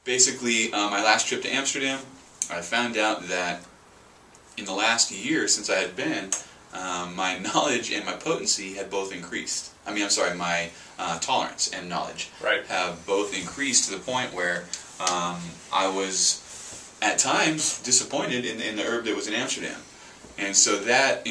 basically, my last trip to Amsterdam, I found out that in the last year since I had been, my knowledge and my potency had both increased. I mean, I'm sorry, my tolerance and knowledge have both increased to the point where I was, at times, disappointed in the herb that was in Amsterdam. And so that,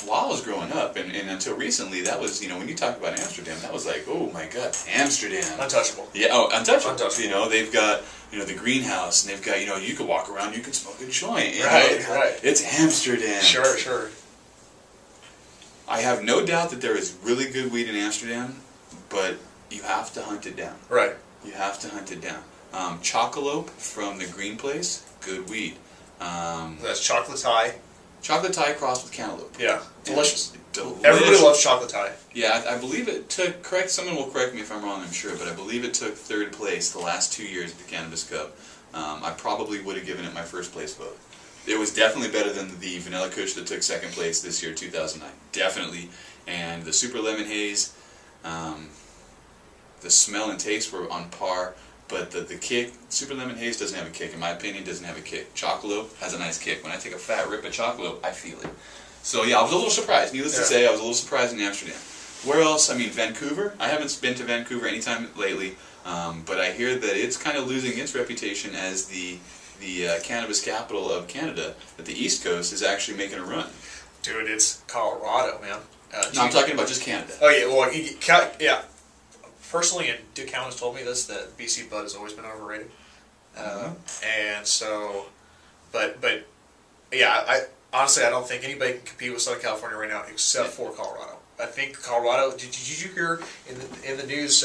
while I was growing up, and until recently, that was, when you talk about Amsterdam, that was like, oh my God, Amsterdam. Untouchable. Yeah, oh, untouchable. They've got, the greenhouse, and they've got, you could walk around, you can smoke a joint. Right. It's Amsterdam. Sure. I have no doubt that there is really good weed in Amsterdam, but you have to hunt it down. Right. You have to hunt it down. Chocolope from the Green Place, good weed. That's chocolate Thai. Chocolate Thai crossed with cantaloupe. Yeah, delicious. Delicious. Everybody loves chocolate Thai. Yeah, I believe it took, someone will correct me if I'm wrong, I'm sure, but I believe it took 3rd place the last 2 years at the Cannabis Cup. I probably would have given it my 1st place vote. It was definitely better than the Vanilla Kush that took 2nd place this year, 2009. Definitely. And the Super Lemon Haze, the smell and taste were on par, but the kick, Super Lemon Haze doesn't have a kick. In my opinion, doesn't have a kick. Chocolope has a nice kick. When I take a fat rip of Chocolope, I feel it. So yeah, I was a little surprised. Needless to say, I was a little surprised in Amsterdam. Where else? I mean, Vancouver. I haven't been to Vancouver anytime lately, but I hear that it's kind of losing its reputation as the cannabis capital of Canada, that the East Coast is actually making a run. Dude, it's Colorado, man. No, I'm talking about just Canada. Oh, yeah, well, yeah. Personally, and Dick Cowan has told me this, that BC Bud has always been overrated. And so, but yeah, honestly, I don't think anybody can compete with Southern California right now except for Colorado. I think Colorado, did you hear in the news,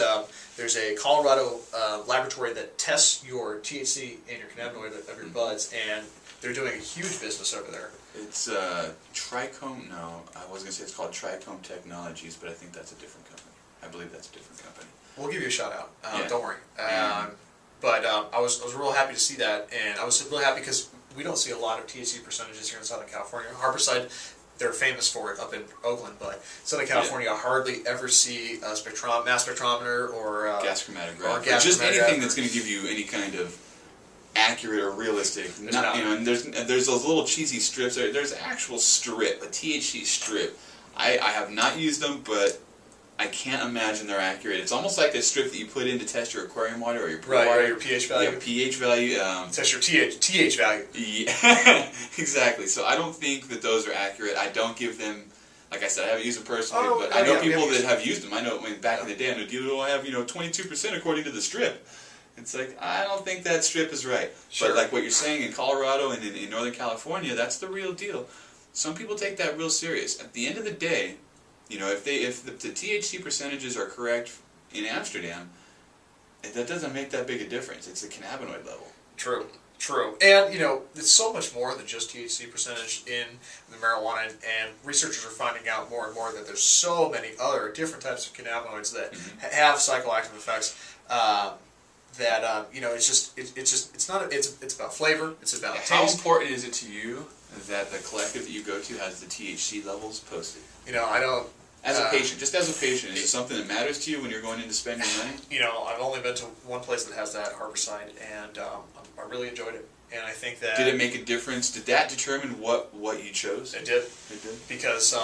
there's a Colorado laboratory that tests your THC and your cannabinoid of your buds, and they're doing a huge business over there. It's Trichome, no, I was going to say it's called Trichome Technologies, but I think that's a different company. I believe that's a different company. We'll give you a shout out, don't worry. But I was real happy to see that, and I was really happy because we don't see a lot of THC percentages here in Southern California. Harborside, they're famous for it up in Oakland, but Southern California, I hardly ever see a mass spectrometer or gas chromatograph, or just anything that's going to give you any kind of accurate or realistic. And there's those little cheesy strips. There's actual strip, a THC strip. I have not used them, but I can't imagine they're accurate. It's almost like the strip that you put in to test your aquarium water or your pool water. Or your pH value. Yeah, pH value. Test your TH value. Yeah, exactly. So I don't think that those are accurate. I don't give them, like I said, I haven't used them personally, but I know people that have used them. I know back in the day, I know people will have 22% according to the strip. It's like, I don't think that strip is right. Sure. But like what you're saying in Colorado and in Northern California, that's the real deal. Some people take that real serious. At the end of the day, if the THC percentages are correct in Amsterdam, that doesn't make that big a difference. It's the cannabinoid level. True. And, it's so much more than just THC percentage in the marijuana, and researchers are finding out more and more that there's so many other different types of cannabinoids that have psychoactive effects. It's about flavor. It's about taste. How important is it to you that the collective that you go to has the THC levels posted? I don't. As a patient, just as a patient, is it something that matters to you when you're going in to spend your money? I've only been to one place that has that, Harborside, and I really enjoyed it. And I think that... Did it make a difference? Did that determine what you chose? It did. Because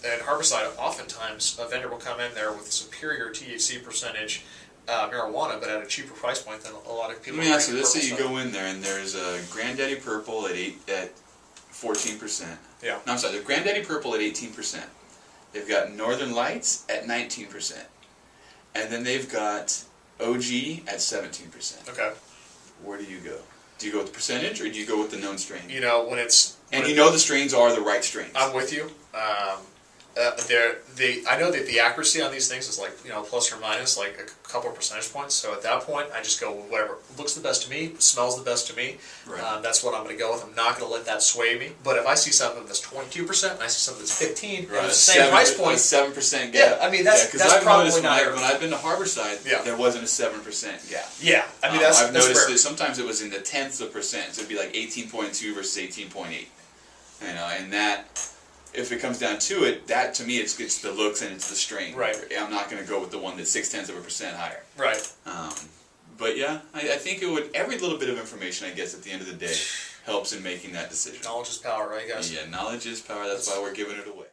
at Harborside, oftentimes, a vendor will come in there with a superior THC percentage marijuana, but at a cheaper price point than a lot of people. Let me ask you, let's say you go in there and there's a Granddaddy Purple at 14%. Yeah. No, I'm sorry, the Granddaddy Purple at 18%. They've got Northern Lights at 19%. And then they've got OG at 17%. Okay. Where do you go? Do you go with the percentage, or do you go with the known strain? When it's... the strains are the right strains. I'm with you. I know that the accuracy on these things is like, plus or minus like a couple of percentage points. So at that point, I just go with whatever looks the best to me, smells the best to me. Right. That's what I'm going to go with. I'm not going to let that sway me. But if I see something that's 22% and I see something that's 15%, and the same price point, 7% gap. Yeah, I mean that's probably not. When I've been to Harborside, there wasn't a 7% gap. Yeah, I mean I've noticed that sometimes it was in the tenths of percent. So it'd be like 18.2 versus 18.8. And that. If it comes down to it, that to me it's the looks and it's the strain. Right. I'm not going to go with the one that's 0.6% higher. Right. But But yeah, I think it would. Every little bit of information, I guess, at the end of the day, helps in making that decision. Knowledge is power, right, guys? Yeah, knowledge is power. That's why we're giving it away.